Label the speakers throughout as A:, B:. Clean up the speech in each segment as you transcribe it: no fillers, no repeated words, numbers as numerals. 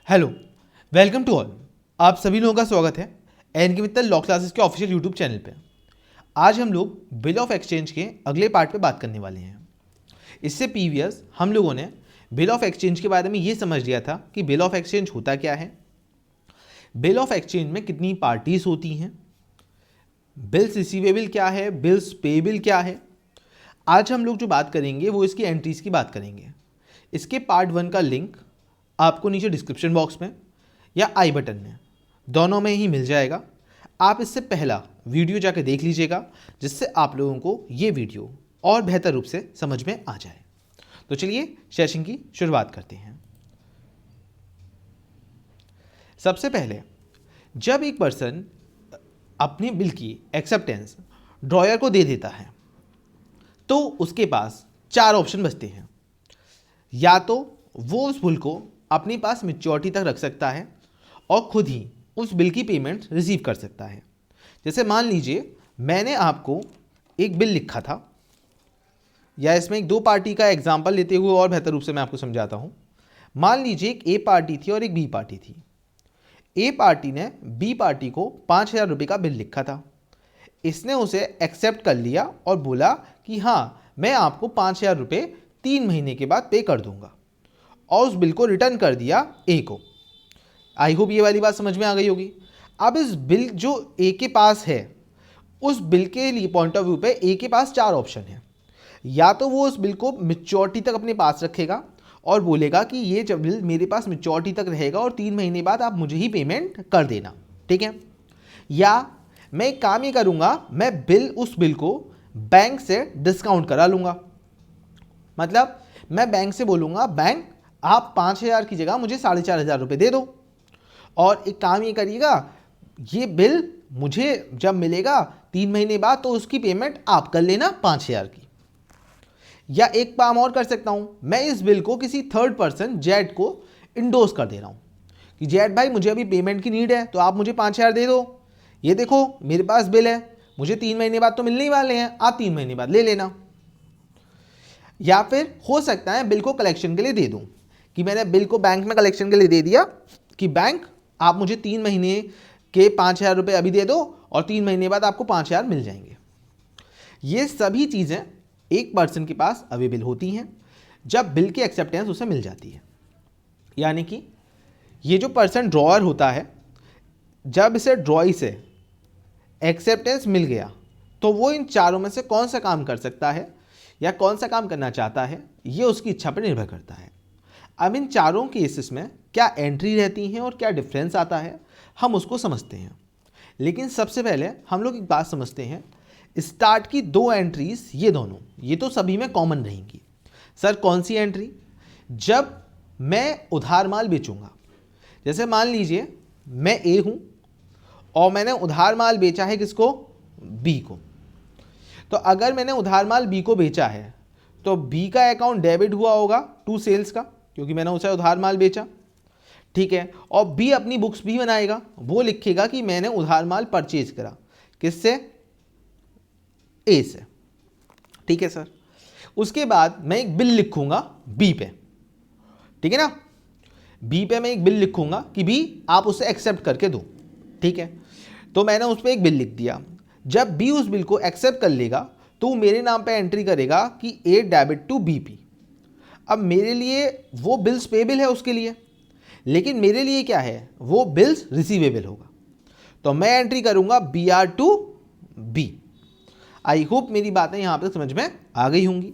A: Hello, welcome to all. आप सभी लोगों का स्वागत है एनके मित्तल लॉ क्लासेस के ऑफिशियल यूट्यूब चैनल पे। आज हम लोग बिल ऑफ एक्सचेंज के अगले पार्ट पे बात करने वाले हैं। इससे प्रीवियस हम लोगों ने बिल ऑफ एक्सचेंज के बारे में ये समझ लिया था कि बिल ऑफ एक्सचेंज होता क्या है, बिल ऑफ एक्सचेंज में कितनी पार्टीज होती हैं, बिल्स रिसीवेबल क्या है, बिल्स पेएबल क्या है। आज हम लोग जो बात करेंगे वो इसकी एंट्रीज की बात करेंगे। इसके पार्ट 1 का लिंक आपको नीचे डिस्क्रिप्शन बॉक्स में या आई बटन में दोनों में ही मिल जाएगा। आप इससे पहला वीडियो जाकर देख लीजिएगा, जिससे आप लोगों को ये वीडियो और बेहतर रूप से समझ में आ जाए। तो चलिए सेशन की शुरुआत करते हैं। सबसे पहले जब एक पर्सन अपने बिल की एक्सेप्टेंस ड्रॉयर को दे देता है तो उसके पास 4 ऑप्शन बचते हैं। या तो वो उस बिल को अपने पास मैच्योरिटी तक रख सकता है और खुद ही उस बिल की पेमेंट रिसीव कर सकता है। जैसे मान लीजिए मैंने आपको एक बिल लिखा था, या इसमें एक 2 पार्टी का एग्जांपल लेते हुए और बेहतर रूप से मैं आपको समझाता हूँ। मान लीजिए एक ए पार्टी थी और एक बी पार्टी थी। ए पार्टी ने बी पार्टी को 5,000 रुपये का बिल लिखा था। इसने उसे एक्सेप्ट कर लिया और बोला कि हाँ, मैं आपको 5,000 रुपये 3 महीने के बाद पे कर दूंगा, और उस बिल को रिटर्न कर दिया ए को। आई होप ये वाली बात समझ में आ गई होगी। अब इस बिल जो ए के पास है, उस बिल के लिए पॉइंट ऑफ व्यू पे ए के पास 4 ऑप्शन है। या तो वो उस बिल को मैच्योरिटी तक अपने पास रखेगा और बोलेगा कि ये जब बिल मेरे पास मैच्योरिटी तक रहेगा और 3 महीने बाद आप मुझे ही पेमेंट कर देना, ठीक है। या मैं एक काम ये करूँगा, मैं उस बिल को बैंक से डिस्काउंट करा लूँगा। मतलब मैं बैंक से बोलूँगा, बैंक आप 5,000 की जगह मुझे 4,500 रुपये दे दो, और एक काम ये करिएगा, ये बिल मुझे जब मिलेगा 3 महीने बाद तो उसकी पेमेंट आप कर लेना 5,000 की। या एक काम और कर सकता हूँ, मैं इस बिल को किसी थर्ड पर्सन जेड को इंडोर्स कर दे रहा हूँ कि जेड भाई मुझे अभी पेमेंट की नीड है, तो आप मुझे 5,000 दे दो। ये देखो मेरे पास बिल है, मुझे 3 महीने बाद तो मिलने ही वाले हैं, आप 3 महीने बाद ले लेना। या फिर हो सकता है बिल को कलेक्शन के लिए दे दूं, कि मैंने बिल को बैंक में कलेक्शन के लिए दे दिया कि बैंक आप मुझे 3 महीने के 5,000 रुपये अभी दे दो और 3 महीने बाद आपको 5,000 मिल जाएंगे। ये सभी चीज़ें एक पर्सन के पास अवेलेबल होती हैं जब बिल की एक्सेप्टेंस उसे मिल जाती है। यानी कि ये जो पर्सन ड्रॉअर होता है, जब इसे ड्रॉई से एक्सेप्टेंस मिल गया तो वो इन चारों में से कौन सा काम कर सकता है या कौन सा काम करना चाहता है, ये उसकी इच्छा पर निर्भर करता है। अब इन चारों केसेस में क्या एंट्री रहती हैं और क्या डिफरेंस आता है, हम उसको समझते हैं। लेकिन सबसे पहले हम लोग एक बात समझते हैं, स्टार्ट की 2 एंट्रीज, ये दोनों ये तो सभी में कॉमन रहेंगी। सर कौन सी एंट्री? जब मैं उधार माल बेचूंगा। जैसे मान लीजिए मैं ए हूँ और मैंने उधार माल बेचा है किसको? बी को। तो अगर मैंने उधार माल बी को बेचा है तो बी का अकाउंट डेबिट हुआ होगा टू सेल्स का, क्योंकि मैंने उसे उधार माल बेचा, ठीक है। और बी अपनी बुक्स भी बनाएगा, वो लिखेगा कि मैंने उधार माल परचेज करा, किससे? ए से, ठीक है सर। उसके बाद मैं एक बिल लिखूंगा बी पे, ठीक है ना। बी पे मैं एक बिल लिखूंगा कि बी आप उसे एक्सेप्ट करके दो, ठीक है। तो मैंने उस पर एक बिल लिख दिया। जब बी उस बिल को एक्सेप्ट कर लेगा तो वो मेरे नाम पे एंट्री करेगा कि ए डेबिट टू बीपी। अब मेरे लिए वो बिल्स पेएबल है उसके लिए, लेकिन मेरे लिए क्या है, वो बिल्स रिसीवेबल होगा। तो मैं एंट्री करूंगा B R to B. I hope मेरी बातें यहाँ पे समझ में आ गई होंगी।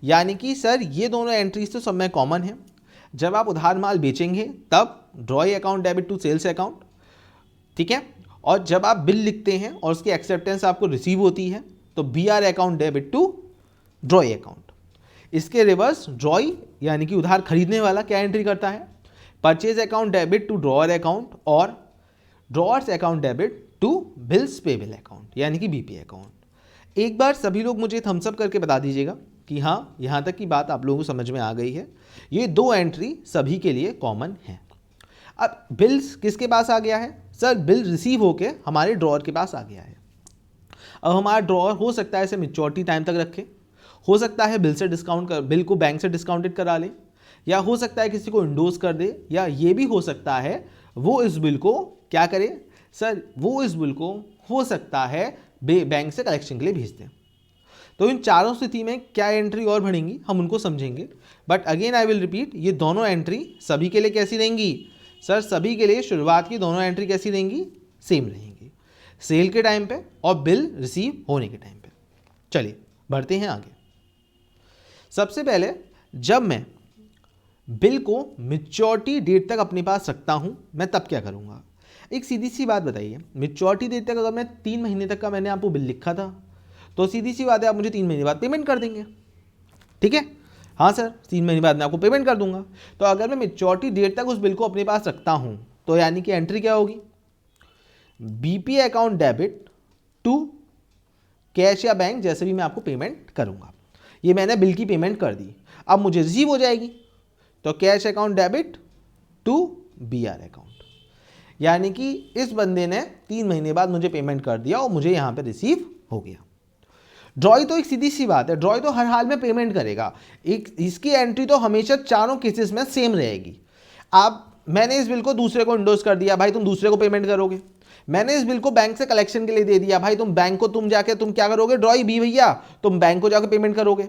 A: यानी कि सर ये दोनों एंट्रीज तो सब में कॉमन है। जब आप उधार माल बेचेंगे तब drawee account debit to sales account, ठीक है। और जब आप बिल लिखते हैं और उसकी एक्सेप्टेंस आपको रिसीव होती है तो B R account debit to drawee account. इसके रिवर्स ड्रॉई यानी कि उधार खरीदने वाला क्या एंट्री करता है? Purchase account debit to drawer account और drawers account debit to bills payable account यानी कि बीपी अकाउंट। एक बार सभी लोग मुझे थम्स अप करके बता दीजिएगा कि हाँ, यहाँ तक की बात आप लोगों को समझ में आ गई है। ये 2 एंट्री सभी के लिए कॉमन है। अब बिल्स किसके पास आ गया है? सर बिल रिसीव होके हमारे ड्रॉअर के पास आ गया है। अब हमारा ड्रॉअर हो सकता है इसे मैच्योरिटी टाइम तक रखे, हो सकता है बिल को बैंक से डिस्काउंटेड करा ले, या हो सकता है किसी को इंडोर्स कर दे, या ये भी हो सकता है वो इस बिल को क्या करे सर, वो इस बिल को हो सकता है बैंक से कलेक्शन के लिए भेज दें। तो इन चारों स्थिति में क्या एंट्री और बढ़ेंगी हम उनको समझेंगे, but again I will repeat, ये दोनों एंट्री सभी के लिए कैसी रहेंगी सर, सभी के लिए शुरुआत की दोनों एंट्री कैसी रहेंगी, सेम रहेंगी, सेल के टाइम पे और बिल रिसीव होने के टाइम पे। चलिए बढ़ते हैं आगे। सबसे पहले जब मैं बिल को मैच्योरिटी डेट तक अपने पास रखता हूं, मैं तब क्या करूंगा। एक सीधी सी बात बताइए, मैच्योरिटी डेट तक अगर मैं 3 महीने तक का मैंने आपको बिल लिखा था, तो सीधी सी बात है आप मुझे 3 महीने बाद पेमेंट कर देंगे, ठीक है, हाँ सर 3 महीने बाद मैं आपको पेमेंट कर दूंगा। तो अगर मैं मैच्योरिटी डेट तक उस बिल को अपने पास रखता हूं, तो यानी कि एंट्री क्या होगी, BPA account debit to cash या बैंक, जैसे भी मैं आपको पेमेंट करूंगा। ये मैंने बिल की पेमेंट कर दी, अब मुझे रिसीव हो जाएगी, तो cash account debit to BR account, यानी कि इस बंदे ने 3 महीने बाद मुझे पेमेंट कर दिया और मुझे यहां पे रिसीव हो गया। ड्रॉय तो एक सीधी सी बात है, ड्रॉय तो हर हाल में पेमेंट करेगा, एक इसकी एंट्री तो हमेशा चारों केसेस में सेम रहेगी। मैंने इस बिल को दूसरे को इंडोर्स कर दिया, भाई तुम दूसरे को पेमेंट करोगे। मैंने इस बिल को बैंक से कलेक्शन के लिए दे दिया, भाई तुम बैंक को तुम जाके तुम क्या करोगे, ड्रॉय भी भैया तुम बैंक को जाकर पेमेंट करोगे।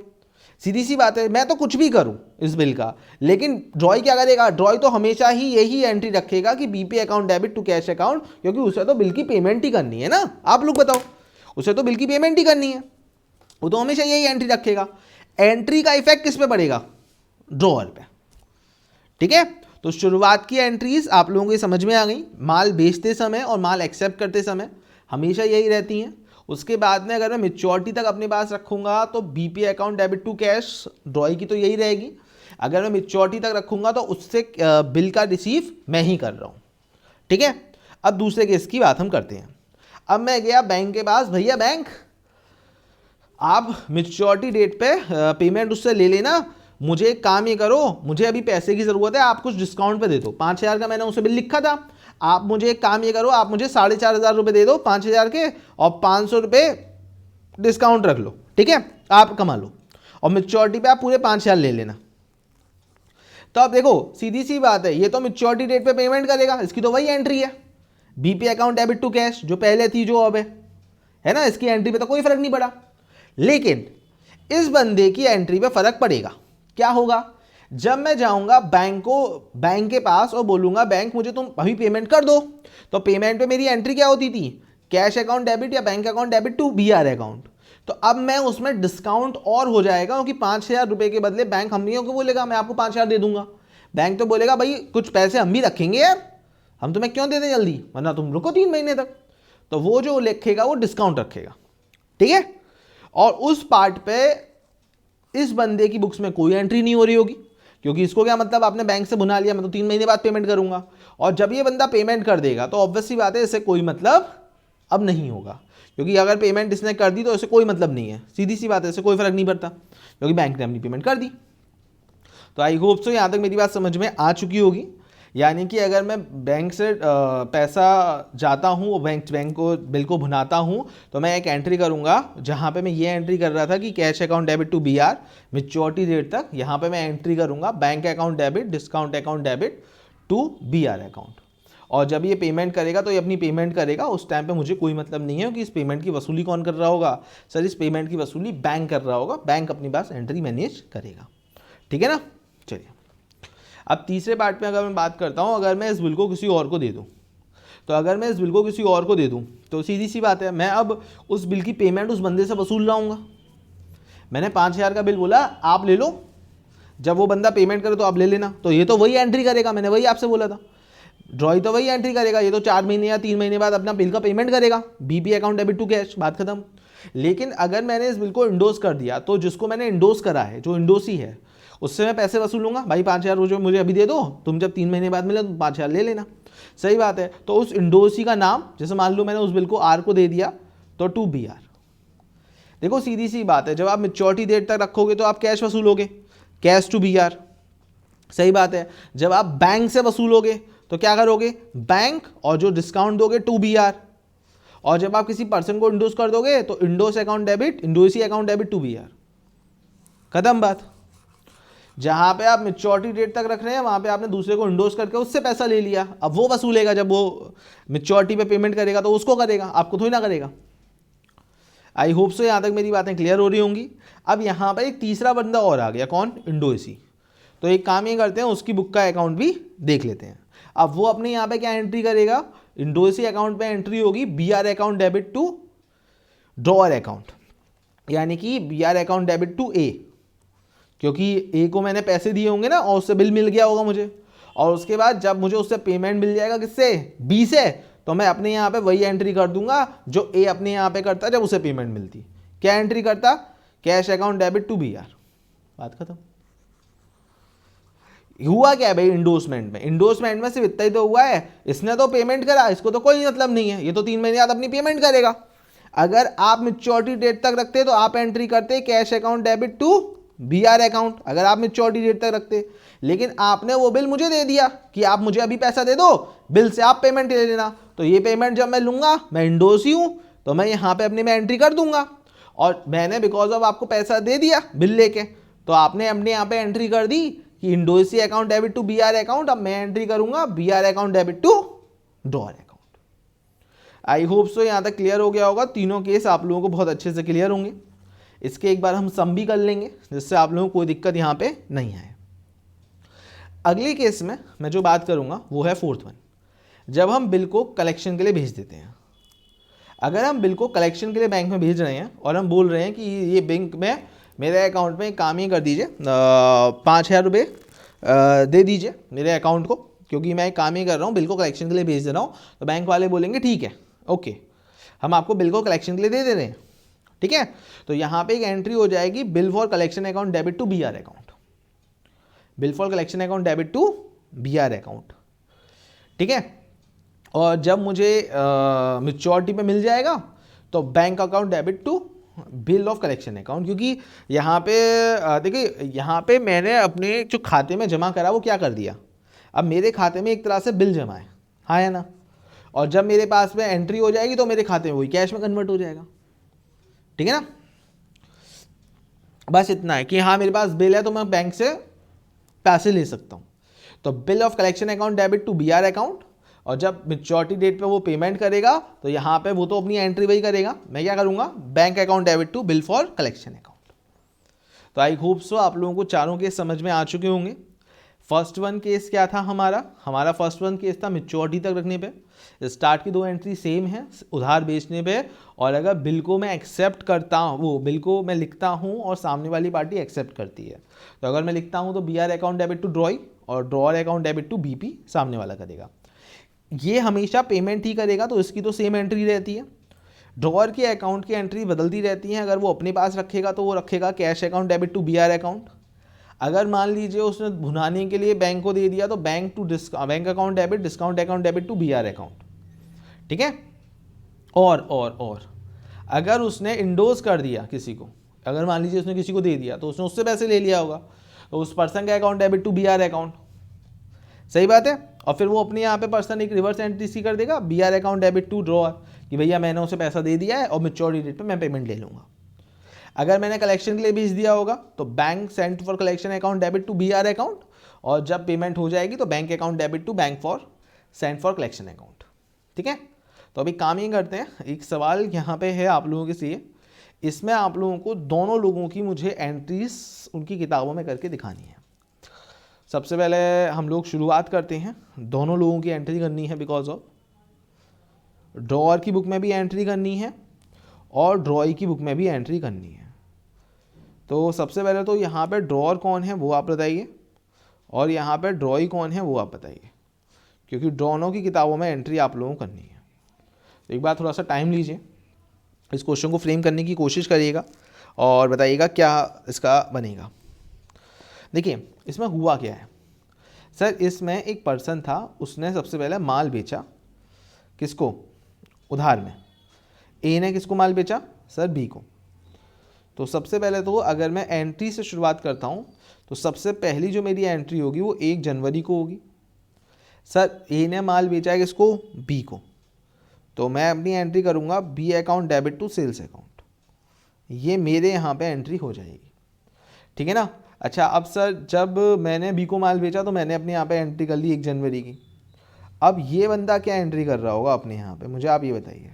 A: सीधी सी बात है, मैं तो कुछ भी करूं इस बिल का, लेकिन ड्रॉय क्या करेगा, ड्रॉय तो हमेशा ही यही एंट्री रखेगा कि BP account debit to cash account, क्योंकि उसे तो बिल की पेमेंट ही करनी है ना। आप लोग बताओ, उसे तो बिल की पेमेंट ही करनी है, वो तो हमेशा यही एंट्री रखेगा। एंट्री का इफेक्ट किस पे पड़ेगा, ड्रॉअर पे, ठीक है। तो शुरुआत की एंट्रीज आप लोगों को समझ में आ गई, माल बेचते समय और माल एक्सेप्ट करते समय हमेशा यही रहती हैं। उसके बाद में अगर मैं मैच्योरिटी तक अपने पास रखूंगा तो BP account debit to cash, drawee की तो यही रहेगी। अगर मैं मैच्योरिटी तक रखूंगा तो उससे बिल का रिसीव मैं ही कर रहा हूं, ठीक है। अब दूसरे केस की बात हम करते हैं। अब मैं गया बैंक के पास, भैया बैंक आप मैच्योरिटी डेट पे पेमेंट उससे ले लेना, मुझे एक काम ये करो, मुझे अभी पैसे की ज़रूरत है, आप कुछ डिस्काउंट पे दे दो। 5,000 का मैंने उसे बिल लिखा था, आप मुझे एक काम ये करो, आप मुझे 4,500 रुपये दे दो 5,000 के, और 500 रुपये डिस्काउंट रख लो, ठीक है, आप कमा लो, और मैच्योरिटी पे आप पूरे 5,000 ले लेना। तो अब देखो सीधी सी बात है, ये तो मैच्योरिटी डेट पे पेमेंट करेगा, इसकी तो वही एंट्री है, BP account debit to cash, जो पहले थी जो अब है ना, इसकी एंट्री पे तो कोई फर्क नहीं पड़ा। लेकिन इस बंदे की एंट्री पे फर्क पड़ेगा। क्या होगा, जब मैं जाऊंगा बैंक के पास और बोलूंगा बैंक मुझे तुम अभी पेमेंट कर दो, तो पेमेंट पे मेरी एंट्री क्या होती थी, कैश अकाउंट डेबिट या bank account debit to BR account. तो अब मैं उसमें डिस्काउंट और हो जाएगा, क्योंकि 5,000 रुपए के बदले बैंक हम को बोलेगा मैं आपको 5,000 दे दूंगा। बैंक तो बोलेगा भाई कुछ पैसे हम भी रखेंगे यार, हम तुम्हें क्यों दे दें जल्दी, वरना तुम रुको 3 महीने तक। तो वो जो लिखेगा वो डिस्काउंट रखेगा, ठीक है। और उस पार्ट पे इस बंदे की बुक्स में कोई एंट्री नहीं हो रही होगी, क्योंकि इसको क्या मतलब, आपने बैंक से बुना लिया, मैं तो 3 महीने बाद पेमेंट करूंगा। और जब ये बंदा पेमेंट कर देगा तो ऑब्वियस सी बात है इससे कोई मतलब अब नहीं होगा, क्योंकि अगर पेमेंट इसने कर दी तो इससे कोई मतलब नहीं है, सीधी सी बात है, इससे कोई फर्क नहीं पड़ता, क्योंकि बैंक ने अपनी पेमेंट कर दी। तो आई होप सो यहाँ तक मेरी बात समझ में आ चुकी होगी। यानी कि अगर मैं बैंक से पैसा जाता हूँ, वो बैंक को बिल को भुनाता हूँ, तो मैं एक एंट्री करूँगा जहाँ पे मैं ये एंट्री कर रहा था कि cash account debit to BR maturity date तक, यहाँ पे मैं एंट्री करूँगा bank account debit discount account debit to BR account. और जब ये पेमेंट करेगा तो ये अपनी पेमेंट करेगा, उस टाइम पे मुझे कोई मतलब नहीं है कि इस पेमेंट की वसूली कौन कर रहा होगा, सर इस पेमेंट की वसूली बैंक कर रहा होगा, बैंक अपनी पास एंट्री मैनेज करेगा, ठीक है ना। चलिए अब तीसरे पार्ट में अगर मैं बात करता हूँ, अगर मैं इस बिल को किसी और को दे दूँ, तो अगर मैं इस बिल को किसी और को दे दूँ तो सीधी सी बात है, मैं अब उस बिल की पेमेंट उस बंदे से वसूल लाऊंगा। मैंने 5,000 का बिल बोला आप ले लो, जब वो बंदा पेमेंट करे तो आप ले लेना, तो ये तो वही एंट्री करेगा, मैंने वही आपसे बोला था, ड्रॉय तो वही एंट्री करेगा, ये तो 4 महीने या 3 महीने बाद अपना बिल का पेमेंट करेगा, BP account debit to cash, बात खत्म। लेकिन अगर मैंने इस बिल को इंडोर्स कर दिया, तो जिसको मैंने इंडोर्स करा है, जो इंडोसी है, उससे मैं पैसे वसूलूंगा, भाई 5,000 रुपये मुझे अभी दे दो, तुम जब 3 महीने बाद मिले तो 5,000 ले लेना, सही बात है। तो उस इंडोसी का नाम, जैसे मान लो मैंने उस बिल को आर को दे दिया, तो टू बी आर। देखो सीधी सी बात है, जब आप मैच्योरिटी डेट तक रखोगे तो आप कैश वसूलोगे, कैश टू बी आर, सही बात है। जब आप बैंक से वसूलोगे तो क्या करोगे, बैंक, और जो डिस्काउंट दोगे टू बी आर। और जब आप किसी पर्सन को इंडोस कर दोगे तो endorse account debit, endorsee account debit to B R, खत्म बात। जहाँ पे आप मेच्योरिटी डेट तक रख रहे हैं वहाँ पे आपने दूसरे को इंडोर्स करके उससे पैसा ले लिया, अब वो वसूलेगा, जब वो मेच्योरिटी पे पेमेंट करेगा तो उसको करेगा, आपको थोड़ी ना करेगा। आई होप सो यहाँ तक मेरी बातें क्लियर हो रही होंगी। अब यहाँ पर एक तीसरा बंदा और आ गया, कौन? इंडोसी। तो एक काम ये करते हैं, उसकी बुक का अकाउंट भी देख लेते हैं। अब वो अपने यहाँ पे क्या एंट्री करेगा? इंडोसी अकाउंट पे एंट्री होगी BR account debit to drawer account, यानी कि BR account debit to A, क्योंकि A को मैंने पैसे दिए होंगे ना और उससे बिल मिल गया होगा मुझे, और उसके बाद जब मुझे उससे पेमेंट मिल जाएगा किससे? B से, तो मैं अपने यहाँ पे वही एंट्री कर दूंगा जो A अपने यहाँ पे करता जब उसे पेमेंट मिलती। क्या एंट्री करता? Cash account debit to BR। बात खत्म। हुआ क्या है भाई इंडोर्समेंट में? इंडोर्समेंट में सिर्फ इतना ही तो हुआ है, इसने तो पेमेंट करा, इसको तो कोई मतलब नहीं है, ये तो 3 महीने बाद अपनी पेमेंट करेगा। अगर आप मेच्योरिटी डेट तक रखते तो आप एंट्री करते cash account debit to BR account, अगर आप मेच्योरिटी डेट तक रखते। लेकिन आपने वो बिल मुझे दे दिया कि आप मुझे अभी पैसा दे दो, बिल से आप पेमेंट ले लेना, तो ये पेमेंट जब मैं लूंगा, मैं इंडोर्स ही हूं, तो मैं यहाँ पे अपने में एंट्री कर दूंगा। और मैंने बिकॉज ऑफ आपको पैसा दे दिया बिल लेके, तो आपने अपने यहाँ पे एंट्री कर दी कि इंडोसी account debit to BR account. अब मैं एंट्री करूंगा BR account debit to drawer account. I hope so यहाँ तक क्लियर हो गया होगा। तीनों केस आप लोगों को बहुत अच्छे से क्लियर होंगे। इसके एक बार हम सम भी कर लेंगे जिससे आप लोगों को कोई दिक्कत यहाँ पे नहीं आए। अगले केस में मैं जो बात करूँगा वो है फोर्थ वन, जब हम बिल को कलेक्शन के लिए भेज देते हैं। अगर हम बिल को कलेक्शन के लिए बैंक में भेज रहे हैं और हम बोल रहे हैं कि ये बैंक में मेरे अकाउंट में काम ही कर दीजिए, 5,000 रुपये दे दीजिए मेरे अकाउंट को, क्योंकि मैं काम ही कर रहा हूँ, बिल को कलेक्शन के लिए भेज दे रहा हूँ। तो बैंक वाले बोलेंगे ठीक है, ओके, हम आपको बिल को कलेक्शन के लिए दे रहे हैं, ठीक है। तो यहाँ पे एक एंट्री हो जाएगी, bill for collection account debit to BR account, bill for collection account debit to BR account, ठीक है। और जब मुझे मेच्योरिटी पे मिल जाएगा तो bank account debit to bill of collection account, क्योंकि यहाँ पे देखिए, यहाँ पे मैंने अपने जो खाते में जमा करा वो क्या कर दिया, अब मेरे खाते में एक तरह से बिल जमा है, हाँ या ना। और जब मेरे पास में एंट्री हो जाएगी तो मेरे खाते में वही कैश में कन्वर्ट हो जाएगा, ठीक है ना। बस इतना है कि हाँ मेरे पास बिल है तो मैं बैंक से पैसे ले सकता हूँ। तो bill of collection account debit to BR account, और जब मेच्योरिटी डेट पे वो पेमेंट करेगा तो यहाँ पे वो तो अपनी एंट्री वही करेगा, मैं क्या करूँगा, bank account debit to bill for collection account. तो आई होप सो आप लोगों को चारों केस समझ में आ चुके होंगे। फर्स्ट वन केस क्या था हमारा फर्स्ट वन केस था मेच्योरिटी तक रखने पे, स्टार्ट की 2 एंट्री सेम है उधार बेचने पे, और अगर बिल को मैं एक्सेप्ट करता हूँ, वो बिल को मैं लिखता हूँ और सामने वाली पार्टी एक्सेप्ट करती है, तो अगर मैं लिखता हूँ तो BR account debit to drawee और drawer account debit to BP सामने वाला करेगा। ये हमेशा पेमेंट ही करेगा तो इसकी तो सेम एंट्री रहती है। ड्रॉअर के अकाउंट की एंट्री बदलती रहती है, अगर वो अपने पास रखेगा तो वो रखेगा cash account debit to BR account. अगर मान लीजिए उसने भुनाने के लिए बैंक को दे दिया तो bank account debit discount account debit to BR account, ठीक है। और अगर उसने इंडोर्स कर दिया किसी को, अगर मान लीजिए उसने किसी को दे दिया तो उसने उससे पैसे ले लिया होगा, तो उस पर्सन का account debit to BR account, सही बात है। और फिर वो अपने यहाँ पे पर्सन एक रिवर्स एंट्री सी कर देगा BR account debit to drawer, कि भैया मैंने उसे पैसा दे दिया है और मेच्योरिटी डेट पे मैं पेमेंट ले लूँगा। अगर मैंने कलेक्शन के लिए भेज दिया होगा तो bank sent for collection account debit to BR account, और जब पेमेंट हो जाएगी तो bank account debit to bank for sent for collection account, ठीक है। तो अभी काम ये करते हैं, एक सवाल यहाँ पे है आप लोगों के लिए, इसमें आप लोगों को दोनों लोगों की मुझे एंट्रीज उनकी किताबों में करके दिखानी है। सबसे पहले हम लोग शुरुआत करते हैं, दोनों लोगों की एंट्री करनी है, बिकॉज ऑफ ड्रॉअर की बुक में भी एंट्री करनी है और ड्रॉई की बुक में भी एंट्री करनी है। तो सबसे पहले तो यहाँ पे ड्रॉअर कौन है वो आप बताइए, और यहाँ पे ड्रॉई कौन है वो आप बताइए, क्योंकि दोनों की किताबों में एंट्री आप लोगों को करनी है। तो एक बार थोड़ा सा टाइम लीजिए, इस क्वेश्चन को फ्रेम करने की कोशिश करिएगा और बताइएगा क्या इसका बनेगा। देखिए इसमें हुआ क्या है सर, इसमें एक पर्सन था, उसने सबसे पहले माल बेचा, किसको, उधार में। ए ने किसको माल बेचा सर, बी को। तो सबसे पहले तो अगर मैं एंट्री से शुरुआत करता हूँ तो सबसे पहली जो मेरी एंट्री होगी वो 1 जनवरी को होगी। सर ए ने माल बेचा है किसको, बी को, तो मैं अपनी एंट्री करूँगा B account debit to sales account, ये मेरे यहाँ पे एंट्री हो जाएगी, ठीक है ना। अच्छा अब सर जब मैंने बी को माल बेचा तो मैंने अपने यहाँ पे एंट्री कर ली 1 जनवरी की। अब ये बंदा क्या एंट्री कर रहा होगा अपने यहाँ पे, मुझे आप ये बताइए।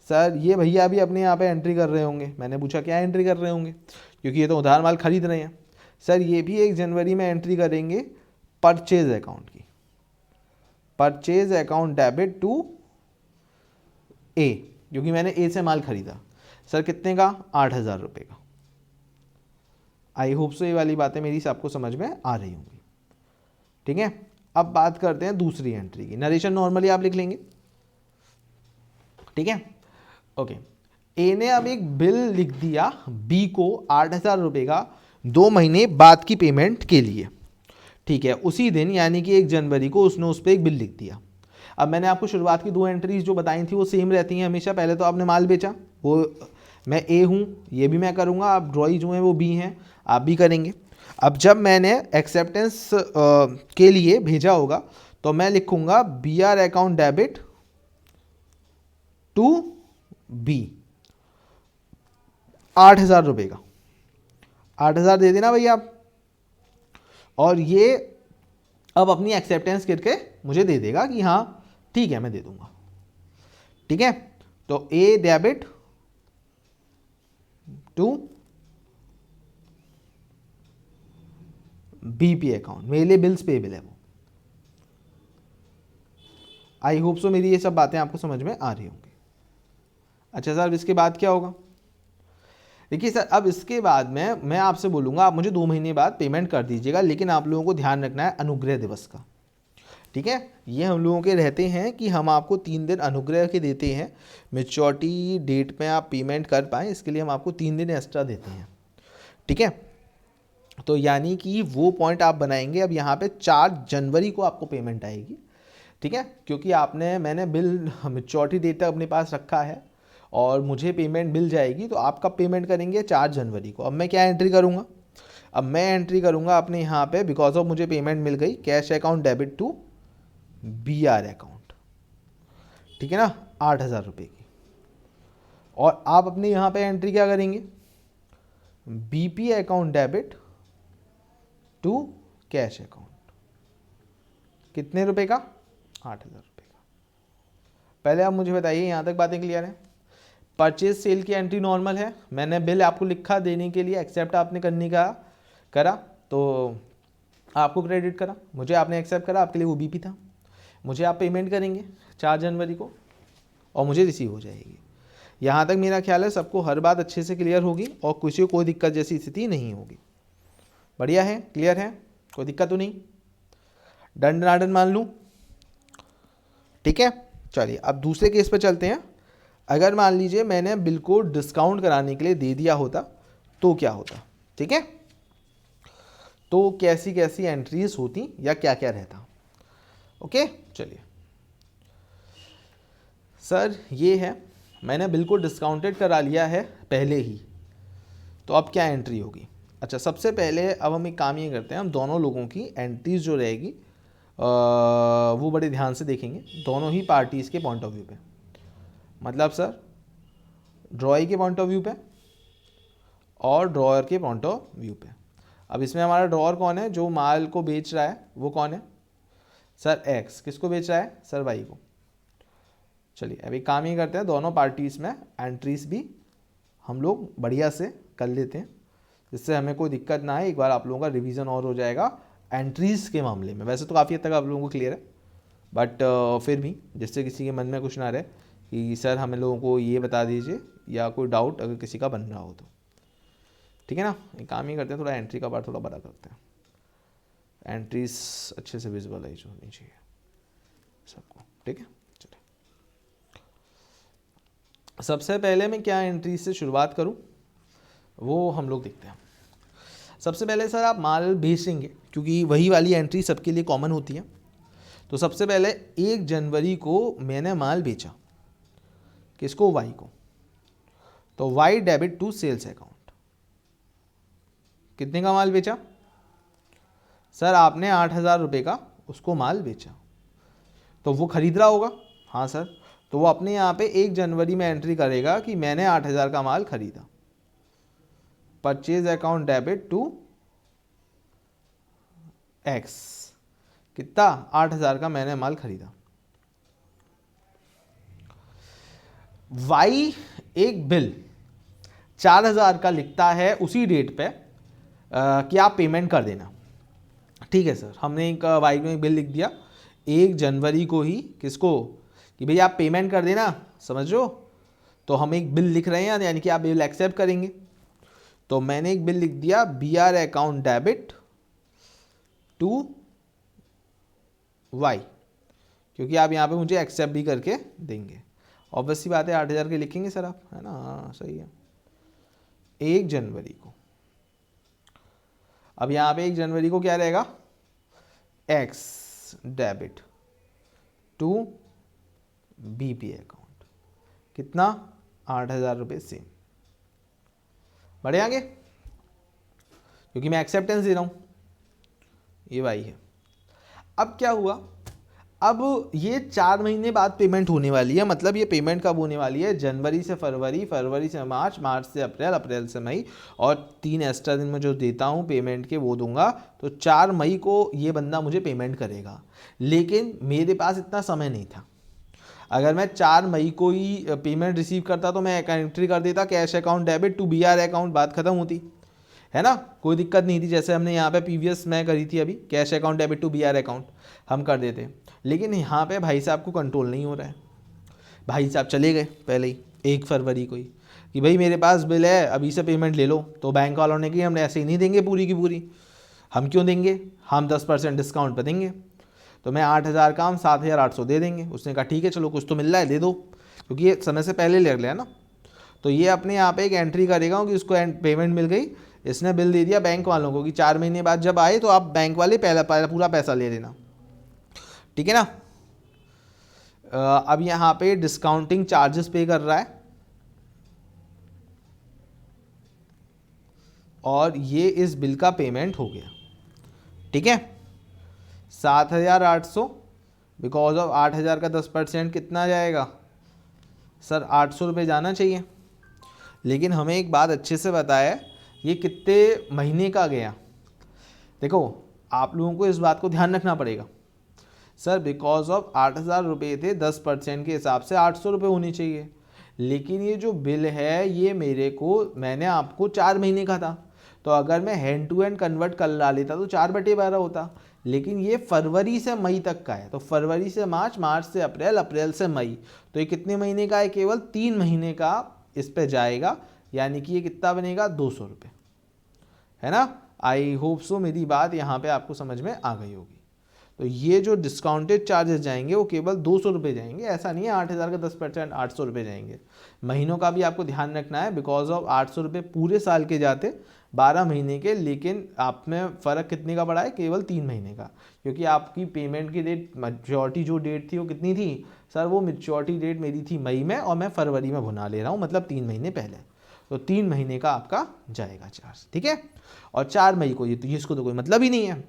A: सर ये भैया भी अपने यहाँ पे एंट्री कर रहे होंगे, मैंने पूछा क्या एंट्री कर रहे होंगे, क्योंकि ये तो उधार माल खरीद रहे हैं। सर ये भी 1 जनवरी में एंट्री करेंगे परचेज अकाउंट की, परचेज अकाउंट डेबिट टू ए, क्योंकि मैंने ए से माल खरीदा। सर कितने का, 8,000 रुपये का। आई होप सो ये वाली बातें मेरी सबको समझ में आ रही होंगी। ठीक है, अब बात करते हैं दूसरी एंट्री की। नरेशन नॉर्मली आप लिख लेंगे, ठीक है। ओके, ए ने अब एक बिल लिख दिया बी को 8,000 रुपये का 2 महीने बाद की पेमेंट के लिए, ठीक है। उसी दिन यानी कि 1 जनवरी को उसने उस पर एक बिल लिख दिया। अब मैंने आपको शुरुआत की 2 एंट्रीज जो बताई थी वो सेम रहती हैं हमेशा। पहले तो आपने माल बेचा, वो मैं ए हूँ, ये भी मैं करूँगा। आप ड्रॉई जो है वो बी हैं, आप भी करेंगे। अब जब मैंने एक्सेप्टेंस के लिए भेजा होगा तो मैं लिखूँगा B R account debit to B, 8,000 रुपये का। 8,000 दे देना भैया आप, और ये अब अपनी एक्सेप्टेंस करके मुझे दे देगा कि हाँ ठीक है मैं दे दूंगा, ठीक है। तो ए डेबिट टू बीपी अकाउंट, मेरे लिए बिल्स पेबल है वो। आई होप सो मेरी ये सब बातें आपको समझ में आ रही होंगी। अच्छा सर इसके बाद क्या होगा, देखिए सर अब इसके बाद में मैं आपसे बोलूँगा आप मुझे 2 महीने बाद पेमेंट कर दीजिएगा, लेकिन आप लोगों को ध्यान रखना है अनुग्रह दिवस का, ठीक है। ये हम लोगों के रहते हैं कि हम आपको 3 दिन अनुग्रह के देते हैं, मैच्योरिटी डेट में आप पेमेंट कर पाएँ, इसके लिए हम आपको 3 दिन एक्स्ट्रा देते हैं, ठीक है। तो यानी कि वो पॉइंट आप बनाएंगे। अब यहाँ पे 4 जनवरी को आपको पेमेंट आएगी, ठीक है, क्योंकि मैंने बिल मैच्योरिटी डेट तक अपने पास रखा है और मुझे पेमेंट मिल जाएगी, तो आप कब पेमेंट करेंगे, 4 जनवरी को। अब मैं क्या एंट्री करूँगा, अब मैं एंट्री करूँगा अपने यहाँ पे बिकॉज ऑफ मुझे पेमेंट मिल गई, cash account debit to B R account, ठीक है ना, 8,000 रुपये की। और आप अपने यहाँ पे एंट्री क्या करेंगे, B P account debit to cash account, कितने रुपए का, 8,000 रुपये का। पहले आप मुझे बताइए यहाँ तक बातें क्लियर हैं। परचेज सेल की एंट्री नॉर्मल है, मैंने बिल आपको लिखा देने के लिए, एक्सेप्ट आपने करने का करा तो आपको क्रेडिट करा, मुझे आपने एक्सेप्ट करा, आपके लिए वो बीपी था। मुझे आप पेमेंट करेंगे 4 जनवरी को और मुझे रिसीव हो जाएगी। यहाँ तक मेरा ख्याल है सबको हर बात अच्छे से क्लियर होगी और किसी को कोई दिक्कत जैसी स्थिति नहीं होगी। बढ़िया है, क्लियर है, कोई दिक्कत तो नहीं, डन नाडन मान लूँ, ठीक है। चलिए अब दूसरे केस पर चलते हैं। अगर मान लीजिए मैंने बिल को डिस्काउंट कराने के लिए दे दिया होता तो क्या होता, ठीक है, तो कैसी कैसी एंट्रीज होती या क्या क्या रहता। ओके चलिए सर ये है, मैंने बिल को डिस्काउंटेड करा लिया है पहले ही, तो अब क्या एंट्री होगी। अच्छा सबसे पहले अब हम एक काम ये करते हैं, हम दोनों लोगों की एंट्रीज जो रहेगी वो बड़े ध्यान से देखेंगे, दोनों ही पार्टीज़ के पॉइंट ऑफ व्यू पे। मतलब सर ड्रॉई के पॉइंट ऑफ व्यू पे और ड्रॉअर के पॉइंट ऑफ व्यू पे। अब इसमें हमारा ड्रॉअर कौन है, जो माल को बेच रहा है वो कौन है, सर एक्स। किसको बेच रहा है, सर वाई को। चलिए अभी काम ये करते हैं, दोनों पार्टीज़ में एंट्रीज भी हम लोग बढ़िया से कर लेते हैं, जिससे हमें कोई दिक्कत ना आए। एक बार आप लोगों का रिवीजन और हो जाएगा एंट्रीज़ के मामले में। वैसे तो काफ़ी हद तक आप लोगों को क्लियर है, बट फिर भी जिससे किसी के मन में कुछ ना रहे कि सर हमें लोगों को ये बता दीजिए, या कोई डाउट अगर किसी का बन रहा हो तो, ठीक है ना। एक काम ही करते हैं, थोड़ा एंट्री का बार थोड़ा बड़ा करते हैं, एंट्रीज अच्छे से विजुअलाइज होनी चाहिए सबको, ठीक है। चलिए सबसे पहले मैं क्या एंट्री से शुरुआत करूं वो हम लोग देखते हैं। सबसे पहले सर आप माल बेचेंगे, क्योंकि वही वाली एंट्री सबके लिए कॉमन होती है। तो सबसे पहले 1 जनवरी को मैंने माल बेचा, किसको, वाई को, तो Y debit to sales account. कितने का माल बेचा, सर आपने 8,000 रुपये का उसको माल बेचा, तो वो खरीद रहा होगा, हाँ सर, तो वो अपने यहाँ पे 1 जनवरी में एंट्री करेगा कि मैंने 8,000 का माल खरीदा, purchase account debit to X, कितना 8,000 का मैंने माल खरीदा। वाई एक बिल 4,000 का लिखता है उसी डेट पे कि आप पेमेंट कर देना। ठीक है सर, हमने एक वाई में एक बिल लिख दिया 1 जनवरी को ही, किसको, कि भैया आप पेमेंट कर देना, समझ लो। तो हम एक बिल लिख रहे हैं, यानी कि आप बिल एक्सेप्ट करेंगे। तो मैंने एक बिल लिख दिया BR account debit to Y, क्योंकि आप यहाँ पे मुझे एक्सेप्ट भी करके देंगे। ऑब्वियस सी बात है 8,000 के लिखेंगे सर आप, है ना, हाँ सही है। 1 जनवरी को, अब यहाँ पे 1 जनवरी को क्या रहेगा, X debit to BP account, कितना 8,000 रुपये सेम। बढ़े आगे, क्योंकि मैं एक्सेप्टेंस दे रहा हूँ, ये वाई है। अब क्या हुआ, अब ये 4 महीने बाद पेमेंट होने वाली है, मतलब ये पेमेंट कब होने वाली है, जनवरी से फरवरी, फरवरी से मार्च, मार्च से अप्रैल, अप्रैल से मई, और 3 एक्स्ट्रा दिन में जो देता हूँ पेमेंट के वो दूंगा। तो 4 मई को ये बंदा मुझे पेमेंट करेगा, लेकिन मेरे पास इतना समय नहीं था। अगर मैं 4 मई को ही पेमेंट रिसीव करता तो मैं एंट्री कर देता cash account debit to BR account, बात खत्म होती, है ना, कोई दिक्कत नहीं थी। जैसे हमने यहाँ पे प्रीवियस में करी थी अभी, cash account debit to BR account हम कर देते। लेकिन यहाँ पे भाई साहब को कंट्रोल नहीं हो रहा है। भाई साहब चले गए पहले ही 1 फरवरी को ही कि भाई मेरे पास बिल है, अभी से पेमेंट ले लो। तो बैंक वालों ने कि हम ऐसे ही नहीं देंगे पूरी की पूरी, हम क्यों देंगे, हम 10% डिस्काउंट पर देंगे। तो मैं 8,000 का हम 7,800 दे देंगे। उसने कहा ठीक है चलो, कुछ तो मिल रहा है दे दो, क्योंकि ये समय से पहले ले लिया ना। तो ये अपने यहाँ पे एक एंट्री करेगा कि उसको पेमेंट मिल गई, इसने बिल दे दिया बैंक वालों को कि 4 महीने बाद जब आए तो आप बैंक वाले पहला पूरा पैसा ले लेना, ठीक है ना। अब यहाँ पे डिस्काउंटिंग चार्जेस पे कर रहा है, और ये इस बिल का पेमेंट हो गया, ठीक है। 7,800 बिकॉज ऑफ 8,000 का 10% कितना जाएगा सर, 800 रुपये जाना चाहिए। लेकिन हमें एक बात अच्छे से बताया, ये कितने महीने का गया। देखो आप लोगों को इस बात को ध्यान रखना पड़ेगा सर, बिकॉज ऑफ 8,000 रुपये थे, 10% के हिसाब से 800 रुपये होनी चाहिए। लेकिन ये जो बिल है ये मेरे को, मैंने आपको 4 महीने का था, तो अगर मैं हैंड टू हैंड कन्वर्ट कर ला लेता तो 4/12 होता। लेकिन ये फरवरी से मई तक का है, तो फरवरी से मार्च, मार्च से अप्रैल, अप्रैल से मई, तो ये कितने महीने का है, केवल 3 महीने का इस पे जाएगा। यानी कि ये कितना बनेगा, 200 रुपये, है ना। आई होप सो मेरी बात यहाँ पे आपको समझ में आ गई होगी। तो ये जो डिस्काउंटेड चार्जेस जाएंगे वो केवल 200 रुपये जाएंगे, ऐसा नहीं है 8,000 का 10% 800 रुपये जाएंगे। महीनों का भी आपको ध्यान रखना है, बिकॉज ऑफ 800 रुपये पूरे साल के जाते 12 महीने के, लेकिन आप में फ़र्क कितने का पड़ा है, केवल 3 महीने का। क्योंकि आपकी पेमेंट की डेट, मैच्योरिटी जो डेट थी वो कितनी थी सर, वो मैच्योरिटी डेट मेरी थी मई में, और मैं फरवरी में भुना ले रहा हूँ, मतलब 3 महीने पहले। तो 3 महीने का आपका जाएगा चार्ज, ठीक है। और 4 मई को ये तो इसको तो कोई मतलब ही नहीं है,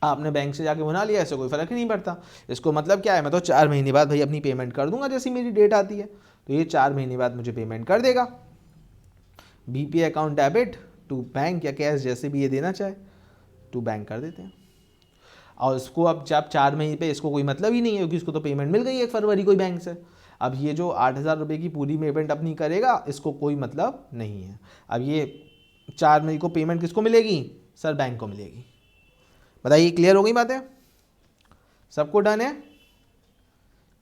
A: आपने बैंक से जाके बना लिया, ऐसे कोई फ़र्क ही नहीं पड़ता। इसको मतलब क्या है, मैं तो 4 महीने बाद भाई अपनी पेमेंट कर दूंगा जैसी मेरी डेट आती है। तो ये 4 महीने बाद मुझे पेमेंट कर देगा। BP account debit to bank या कैश, जैसे भी ये देना चाहे, टू बैंक कर देते हैं। और इसको अब जब 4 महीने पे इसको कोई मतलब ही नहीं है, क्योंकि इसको तो पेमेंट मिल गई 1 फरवरी को बैंक से। अब ये जो 8,000 रुपये की पूरी पेमेंट अपनी करेगा, इसको कोई मतलब नहीं है। अब ये 4 मई को पेमेंट किसको मिलेगी सर, बैंक को मिलेगी। बताइए क्लियर हो गई बातें, सबको डन है,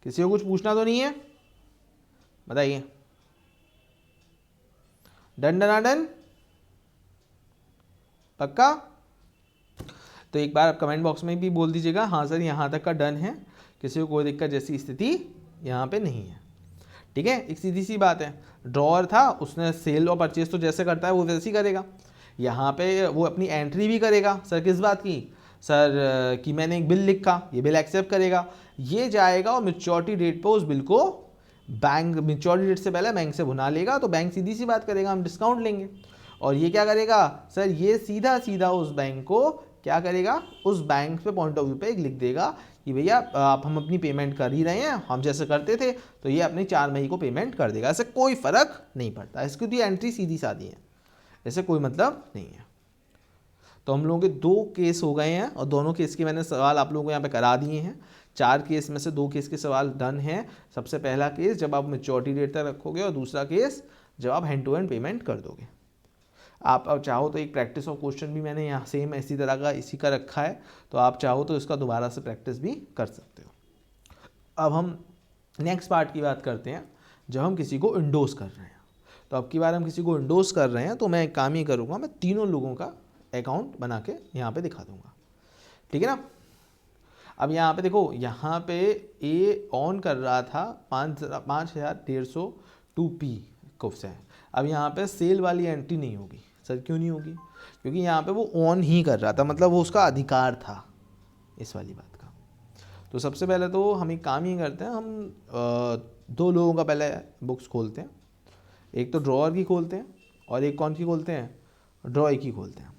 A: किसी को कुछ पूछना तो नहीं है, बताइए। डन डना डन, पक्का। तो एक बार आप कमेंट बॉक्स में भी बोल दीजिएगा हाँ सर यहाँ तक का डन है, किसी को कोई दिक्कत जैसी स्थिति यहाँ पे नहीं है, ठीक है। एक सीधी सी बात है, ड्रॉअर था, उसने सेल और परचेज तो जैसे करता है वो वैसे ही करेगा। यहाँ पे वो अपनी एंट्री भी करेगा सर, किस बात की सर, कि मैंने एक बिल लिखा, ये बिल एक्सेप्ट करेगा, ये जाएगा और मैच्योरिटी डेट पे उस बिल को बैंक, मैच्योरिटी डेट से पहले बैंक से भुना लेगा। तो बैंक सीधी सी बात करेगा हम डिस्काउंट लेंगे, और ये क्या करेगा सर, ये सीधा सीधा उस बैंक को क्या करेगा, उस बैंक पे पॉइंट ऑफ व्यू पे एक लिख देगा कि भैया आप, हम अपनी पेमेंट कर ही रहे हैं, हम जैसे करते थे, तो ये अपनी 4 मई को पेमेंट कर देगा। ऐसे कोई फ़र्क नहीं पड़ता, इसकी तो एंट्री सीधी सादी है, ऐसे कोई मतलब नहीं है। तो हम लोगों के 2 केस हो गए हैं और दोनों केस के मैंने सवाल आप लोगों को यहाँ पे करा दिए हैं। 4 केस में से 2 केस के सवाल डन हैं। सबसे पहला केस जब आप मैच्योरिटी डेट तक रखोगे और दूसरा केस जब आप हैंड टू हैंड पेमेंट कर दोगे। आप अब चाहो तो एक प्रैक्टिस ऑफ क्वेश्चन भी मैंने यहाँ सेम इसी तरह का इसी का रखा है, तो आप चाहो तो इसका दोबारा से प्रैक्टिस भी कर सकते हो। अब हम नेक्स्ट पार्ट की बात करते हैं, जब हम किसी को इंडोर्स कर रहे हैं। तो अब की बार हम किसी को इंडोर्स कर रहे हैं तो मैं एक काम ही करूँगा, मैं तीनों लोगों का अकाउंट बना के यहाँ पे दिखा दूँगा, ठीक है ना। अब यहाँ पे देखो, यहाँ पे ए ऑन कर रहा था 5150 टू पी को से। अब यहाँ पे सेल वाली एंट्री नहीं होगी। सर क्यों नहीं होगी? क्योंकि यहाँ पे वो ऑन ही कर रहा था, मतलब वो उसका अधिकार था इस वाली बात का। तो सबसे पहले तो हम एक काम ही करते हैं, हम 2 लोगों का पहले बुक्स खोलते हैं। एक तो ड्रॉअर की खोलते हैं और एक कौन की खोलते हैं? ड्रॉय की खोलते हैं।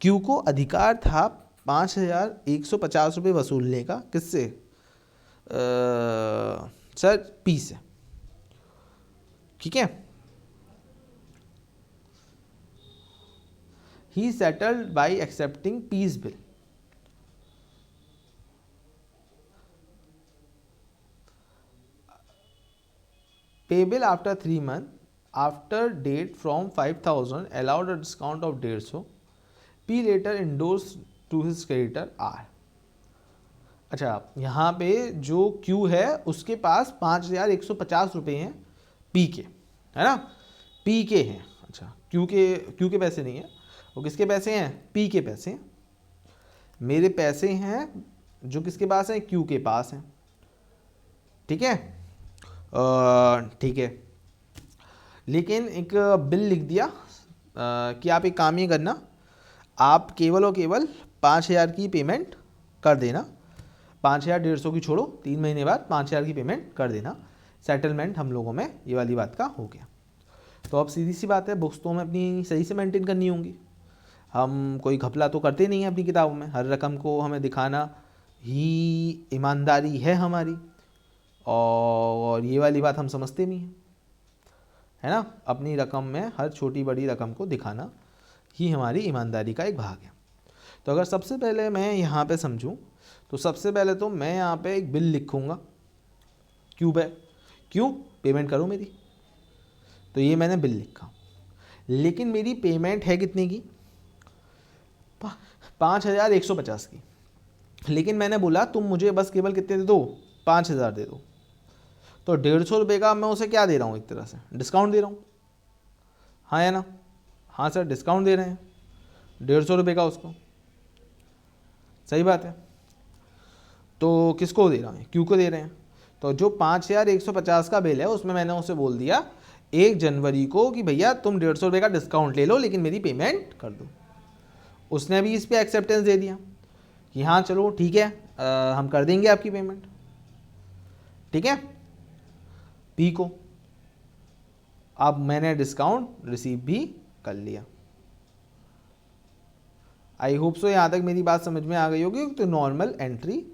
A: क्यू को अधिकार था 5150 रुपये वसूलने का, किससे? सर पी से, ठीक है। He settled by accepting P's bill. Payable after 3 months after date from 5000 allowed a discount of 150. P later endorsed to his creditor R. अच्छा, यहाँ पे जो Q है उसके पास 5150 रुपये हैं P के, है ना, P के हैं। अच्छा, Q के पैसे नहीं है, वो किसके पैसे हैं? P के पैसे हैं। मेरे पैसे हैं जो किसके पास हैं? Q के पास हैं, ठीक है। ठीक है, लेकिन एक बिल लिख दिया कि आप एक काम ही करना, आप केवल और केवल 5000 की पेमेंट कर देना। 5150 की छोड़ो, 3 महीने बाद 5000 की पेमेंट कर देना। सेटलमेंट हम लोगों में ये वाली बात का हो गया। तो अब सीधी सी बात है, बुक्स तो हमें अपनी सही से मेंटेन करनी होंगी। हम कोई घपला तो करते नहीं हैं अपनी किताबों में, हर रकम को हमें दिखाना ही ईमानदारी है हमारी, और ये वाली बात हम समझते भी हैं, है ना। अपनी रकम में हर छोटी बड़ी रकम को दिखाना ही हमारी ईमानदारी का एक भाग है। तो अगर सबसे पहले मैं यहाँ पे समझूं तो सबसे पहले तो मैं यहाँ पे एक बिल लिखूँगा, क्यों पेमेंट करो मेरी। तो ये मैंने बिल लिखा, लेकिन मेरी पेमेंट है कितने की? 5150 की। लेकिन मैंने बोला तुम मुझे बस केवल कितने दे दो? 5000 दे दो। तो 150 रुपये का मैं उसे क्या दे रहा हूँ? एक तरह से डिस्काउंट दे रहा हूँ, हाँ या ना? हाँ सर, डिस्काउंट दे रहे हैं 150 रुपये का उसको, सही बात है। तो किसको दे रहा है? क्यू को दे रहे हैं। तो जो 5150 का बिल है उसमें मैंने उसे बोल दिया 1 जनवरी को कि भैया तुम 150 रुपये का डिस्काउंट ले लो, लेकिन मेरी पेमेंट कर दो। उसने भी इस पर एक्सेप्टेंस दे दिया कि हाँ चलो ठीक है, हम कर देंगे आपकी पेमेंट, ठीक है। पी को अब मैंने डिस्काउंट रिसीव भी कर लिया। आई होप सो यहाँ तक मेरी बात समझ में आ गई होगी। तो नॉर्मल एंट्री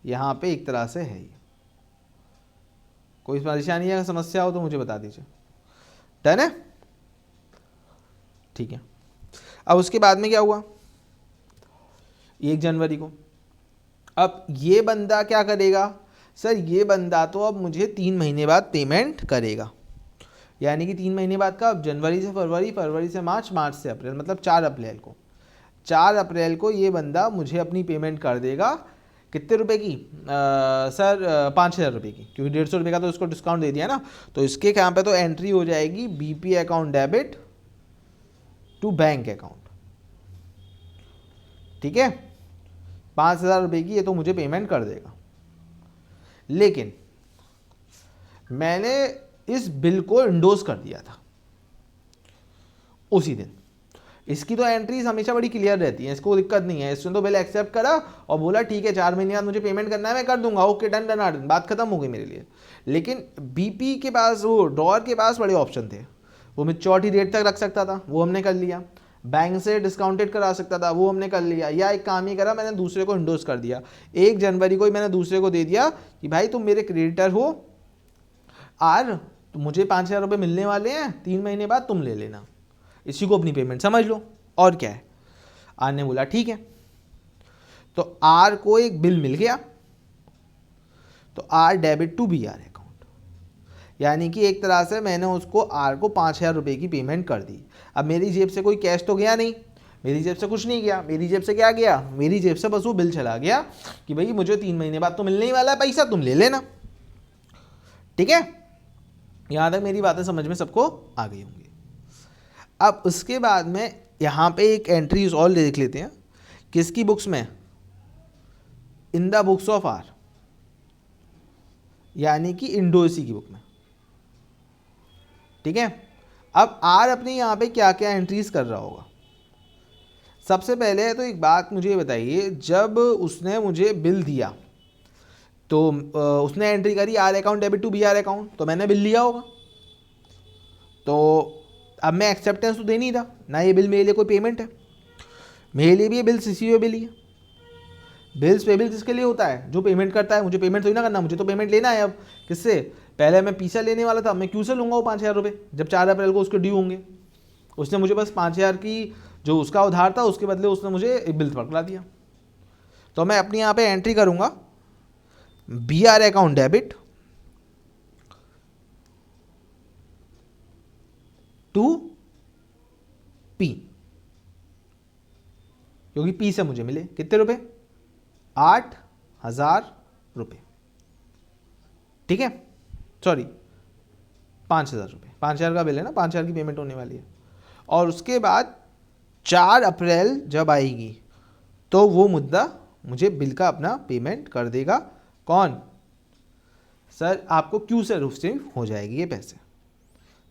A: यहाँ पे एक तरह से है। कोई परेशानी या समस्या हो तो मुझे बता दीजिए। डन है, ठीक है। अब उसके बाद में क्या हुआ? 1 जनवरी को अब ये बंदा क्या करेगा? सर ये बंदा तो अब मुझे 3 महीने बाद पेमेंट करेगा, यानी कि 3 महीने बाद का, अब जनवरी से फरवरी, फरवरी से मार्च, मार्च से अप्रैल, मतलब 4 अप्रैल को। 4 अप्रैल को ये बंदा मुझे अपनी पेमेंट कर देगा। कितने रुपए की? सर 5000 रुपये की, क्योंकि 150 रुपये का तो उसको डिस्काउंट दे दिया ना। तो इसके यहाँ पे तो एंट्री हो जाएगी BP account debit to bank account, ठीक है। 5000 रुपये की ये तो मुझे पेमेंट कर देगा। लेकिन मैंने इस बिल को इंडोर्स कर दिया था उसी दिन। इसकी तो एंट्रीज हमेशा बड़ी क्लियर रहती हैं, इसको दिक्कत नहीं है। इसने तो बिल एक्सेप्ट करा और बोला ठीक है 4 महीने बाद मुझे पेमेंट करना है, मैं कर दूंगा, ओके डन डन डन, बात खत्म हो गई मेरे लिए। लेकिन बीपी के पास, वो ड्रॉअर के पास बड़े ऑप्शन थे। वो मैच्योरिटी डेट तक रख सकता था, वो हमने कर लिया। बैंक से डिस्काउंटेड करा सकता था, वो हमने कर लिया। या एक काम ही करा, मैंने दूसरे को इंडोर्स कर दिया। 1 जनवरी को ही मैंने दूसरे को दे दिया कि भाई तुम मेरे क्रेडिटर हो आर, तो मुझे 5000 रुपये मिलने वाले हैं, 3 महीने बाद तुम ले लेना, इसी को अपनी पेमेंट समझ लो। और क्या है? आर ने बोला ठीक है, तो आर को एक बिल मिल गया, तो R debit to B R account, यानी कि एक तरह से मैंने उसको आर को 5,000 रुपये की पेमेंट कर दी। अब मेरी जेब से कोई कैश तो गया नहीं, मेरी जेब से कुछ नहीं गया, मेरी जेब से क्या गया, मेरी जेब से बस वो बिल चला गया कि भाई मुझे 3 महीने बाद तो मिलने ही वाला है पैसा, तुम ले लेना। ठीक है, यहाँ तक मेरी बातें समझ में सबको आ गई होंगी। अब उसके बाद में यहाँ पे एक एंट्री और देख लेते हैं, किसकी बुक्स में, in the books of R, यानी कि इंडोसी की बुक में। ठीक है, अब आर अपने यहाँ पे क्या क्या एंट्रीज कर रहा होगा। सबसे पहले तो एक बात मुझे बताइए, जब उसने मुझे बिल दिया तो उसने एंट्री करी R account debit to B R account, तो मैंने बिल लिया होगा, तो अब मैं एक्सेप्टेंस तो दे नहीं था ना, ये बिल मेरे लिए कोई पेमेंट है, मेरे लिए भी ये बिल रिसीवेबल ही है। बिल्स पेबल किसके लिए होता है, जो पेमेंट करता है, मुझे पेमेंट थोड़ी ना करना, मुझे तो पेमेंट लेना है। अब किससे, पहले मैं पीछा लेने वाला था, मैं क्यों से लूँगा वो 5,000 रुपये, जब 4 अप्रैल को उसके ड्यू होंगे। उसने मुझे बस 5,000 की जो उसका उधार था उसके बदले उसने मुझे एक बिल पकड़ा दिया। तो मैं अपनी यहाँ पे एंट्री करूँगा B R account debit to P, क्योंकि पी से मुझे मिले कितने रुपए, 8,000 रुपये। ठीक है, सॉरी 5,000 रुपये, 5,000 का बिल है ना, 5,000 की पेमेंट होने वाली है। और उसके बाद 4 अप्रैल जब आएगी तो वो मुद्दा मुझे बिल का अपना पेमेंट कर देगा। कौन, सर आपको क्यू से रिसीव हो जाएगी ये पैसे,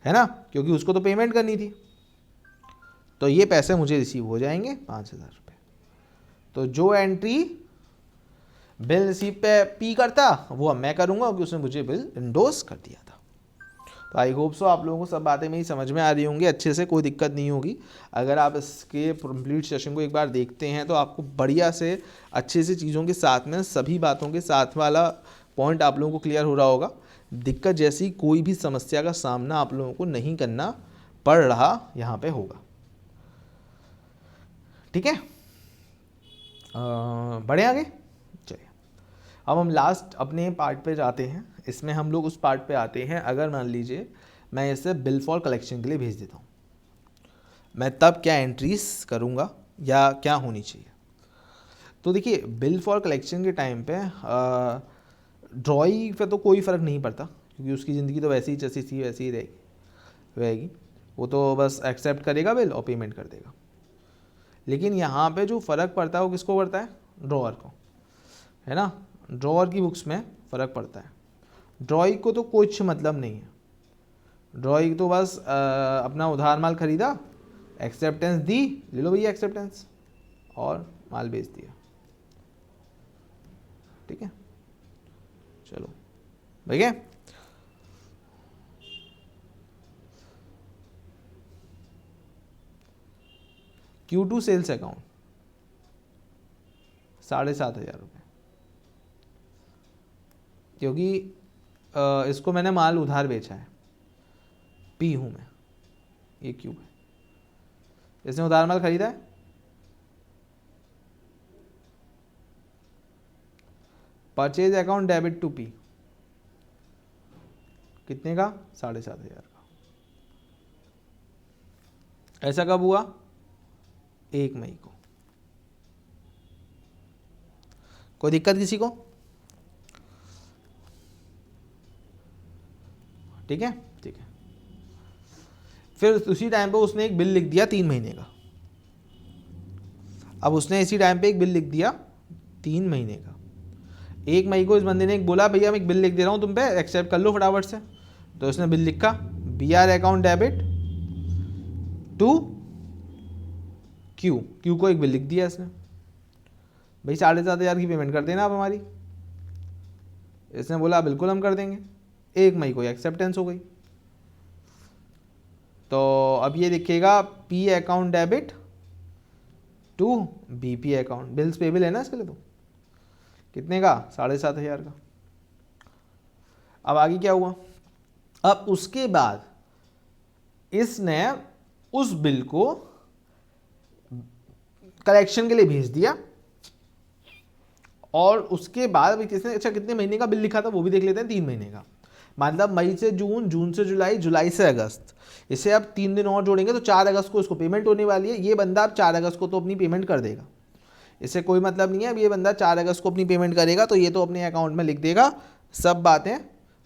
A: है ना, क्योंकि उसको तो पेमेंट करनी थी, तो ये पैसे मुझे रिसीव हो जाएंगे 5,000 रुपये। तो जो एंट्री बिल रिसीव पे पी करता वो अब मैं करूँगा, क्योंकि उसने मुझे बिल इंडोर्स कर दिया था। तो आई होप सो आप लोगों को सब बातें मेरी समझ में आ रही होंगी अच्छे से, कोई दिक्कत नहीं होगी। अगर आप इसके कंप्लीट सेशन को एक बार देखते हैं तो आपको बढ़िया से अच्छे से चीज़ों के साथ में सभी बातों के साथ वाला पॉइंट आप लोगों को क्लियर हो रहा होगा। दिक्कत जैसी कोई भी समस्या का सामना आप लोगों को नहीं करना पड़ रहा यहाँ पे होगा। ठीक है, बढ़े आगे चलिए। अब हम लास्ट अपने पार्ट पे जाते हैं। इसमें हम लोग उस पार्ट पे आते हैं, अगर मान लीजिए मैं इसे बिल फॉर कलेक्शन के लिए भेज देता हूँ, मैं तब क्या एंट्रीज करूँगा या क्या होनी चाहिए। तो देखिए, बिल फॉर कलेक्शन के टाइम पे ड्रॉई पे तो कोई फ़र्क नहीं पड़ता, क्योंकि उसकी ज़िंदगी तो वैसी ही जैसी थी वैसी ही रहेगी। वो तो बस एक्सेप्ट करेगा बिल और पेमेंट कर देगा। लेकिन यहाँ पे जो फ़र्क पड़ता है वो किसको पड़ता है, ड्रॉअर को, है ना। ड्रॉअर की बुक्स में फ़र्क पड़ता है। ड्रॉई को तो कुछ मतलब नहीं है, ड्रॉई तो बस अपना उधार माल खरीदा, एक्सेप्टेंस दी, ले लो भैया एक्सेप्टेंस, और माल बेच दिया। ठीक है, चलो भैया। Q2 सेल्स अकाउंट 7,500 रुपये, क्योंकि इसको मैंने माल उधार बेचा है, पी हूँ मैं, ये क्यू है, इसने उधार माल खरीदा है, purchase account debit to P, कितने का, 7,500 का। ऐसा कब हुआ, 1 मई को। कोई दिक्कत किसी को, ठीक है, ठीक है। फिर उसी टाइम पे उसने एक बिल लिख दिया 3 महीने का। अब उसने इसी टाइम पे एक बिल लिख दिया 3 महीने का। 1 मई को इस बंदे ने एक बोला, भैया मैं एक बिल लिख दे रहा हूँ तुम पे, एक्सेप्ट कर लो फटाफट से। तो उसने बिल लिखा, B R account debit to Q, Q को एक बिल लिख दिया इसने, भाई 7,500 की पेमेंट कर देना आप हमारी। इसने बोला बिल्कुल हम कर देंगे। 1 मई को एक्सेप्टेंस हो गई। तो अब ये दिखेगा P account debit to B P account, bills payable है ना इसके लिए, तो कितने का, 7,500 का। अब आगे क्या हुआ, अब उसके बाद इसने उस बिल को कलेक्शन के लिए भेज दिया, और उसके बाद अभी किसने, अच्छा कितने महीने का बिल लिखा था वो भी देख लेते हैं, 3 महीने का, मतलब मई से जून, जून से जुलाई, जुलाई से अगस्त, इसे अब 3 दिन और जोड़ेंगे तो 4 अगस्त को इसको पेमेंट होने वाली है। ये बंदा अब 4 अगस्त को तो अपनी पेमेंट कर देगा, इससे कोई मतलब नहीं है। अब ये बंदा 4 अगस्त को अपनी पेमेंट करेगा तो ये तो अपने अकाउंट में लिख देगा सब बातें,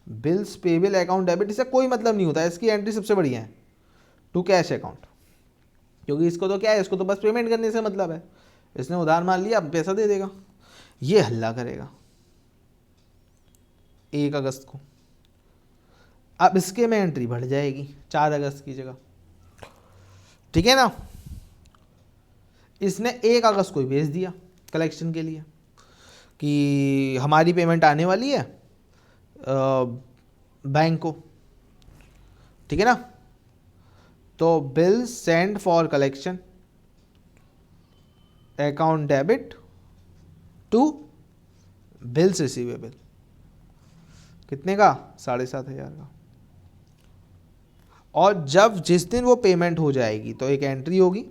A: बिल्स पेबल अकाउंट डेबिट, इससे कोई मतलब नहीं होता है। इसकी एंट्री सबसे बढ़िया है टू कैश अकाउंट, क्योंकि इसको तो क्या है, इसको तो बस पेमेंट करने से मतलब है। इसने उधार मान लिया, अब पैसा दे देगा, ये हल्ला करेगा 1 अगस्त को। अब इसके में एंट्री बढ़ जाएगी 4 अगस्त की जगह, ठीक है ना। इसने 1 अगस्त को ही भेज दिया कलेक्शन के लिए कि हमारी पेमेंट आने वाली है बैंक को, ठीक है ना। तो bill send for collection account debit to bills receivable, कितने का, 7,500 का। और जब जिस दिन वो पेमेंट हो जाएगी तो एक एंट्री होगी,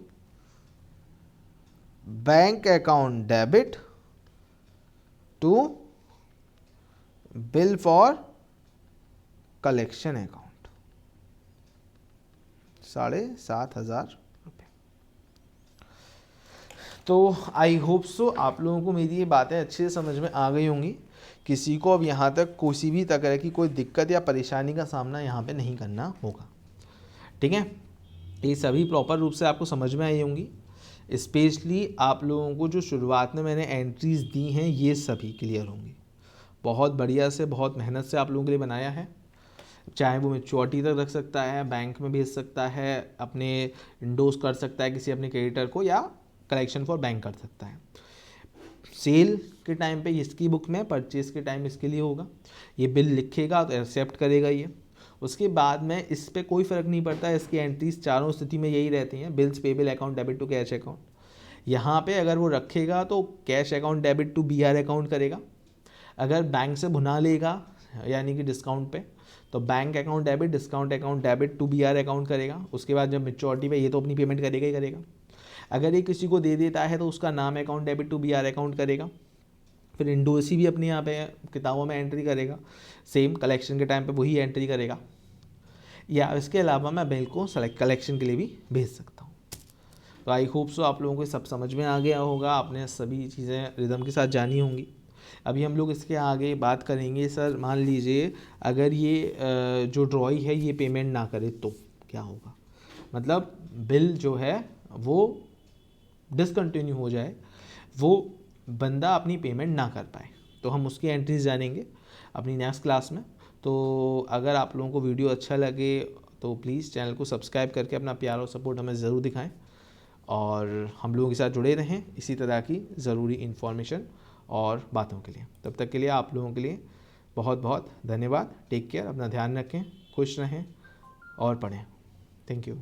A: bank account debit to bill for collection account, 7,500 रुपये। तो आई होप सो आप लोगों को मेरी ये बातें अच्छे से समझ में आ गई होंगी। किसी को अब यहाँ तक किसी भी तरह की कोई दिक्कत या परेशानी का सामना यहाँ पे नहीं करना होगा, ठीक है। ये सभी प्रॉपर रूप से आपको समझ में आई होंगी। स्पेशली आप लोगों को जो शुरुआत में मैंने एंट्रीज़ दी हैं ये सभी क्लियर होंगी। बहुत बढ़िया से, बहुत मेहनत से आप लोगों के लिए बनाया है। चाहे वो मैच्योरिटी तक रख सकता है, बैंक में भेज सकता है, अपने इंडोज कर सकता है किसी अपने क्रेडिटर को, या कलेक्शन फॉर बैंक कर सकता है। सेल के टाइम पे इसकी बुक में, परचेज के टाइम इसके लिए होगा। ये बिल लिखेगा तो एक्सेप्ट करेगा ये, उसके बाद में इस पर कोई फ़र्क नहीं पड़ता है। इसकी एंट्रीज चारों स्थिति में यही रहती हैं, bills payable account debit to cash account. यहाँ पे अगर वो रखेगा तो cash account debit to BR account करेगा। अगर बैंक से भुना लेगा यानी कि डिस्काउंट पे, तो bank account debit, discount account debit to BR account करेगा। उसके बाद जब मैच्योरिटी पे ये तो अपनी पेमेंट करेगा ही करेगा। अगर ये किसी को दे देता है तो उसका नाम account debit to BR account करेगा। फिर इंडोसी भी अपने यहाँ पे किताबों में एंट्री करेगा, सेम कलेक्शन के टाइम पे वही एंट्री करेगा। या इसके अलावा मैं बिल को सेलेक्ट कलेक्शन के लिए भी भेज सकता हूँ। तो आई होप सो आप लोगों को सब समझ में आ गया होगा, आपने सभी चीज़ें रिदम के साथ जानी होंगी। अभी हम लोग इसके आगे बात करेंगे। सर मान लीजिए अगर ये जो ड्रॉई है ये पेमेंट ना करे तो क्या होगा, मतलब बिल जो है वो डिसकंटिन्यू हो जाए, वो बंदा अपनी पेमेंट ना कर पाए, तो हम उसकी एंट्रीज जानेंगे अपनी नेक्स्ट क्लास में। तो अगर आप लोगों को वीडियो अच्छा लगे तो प्लीज़ चैनल को सब्सक्राइब करके अपना प्यार और सपोर्ट हमें ज़रूर दिखाएं, और हम लोगों के साथ जुड़े रहें इसी तरह की ज़रूरी इन्फॉर्मेशन और बातों के लिए। तब तक के लिए आप लोगों के लिए बहुत बहुत धन्यवाद। टेक केयर, अपना ध्यान रखें, खुश रहें और पढ़ें। Thank you.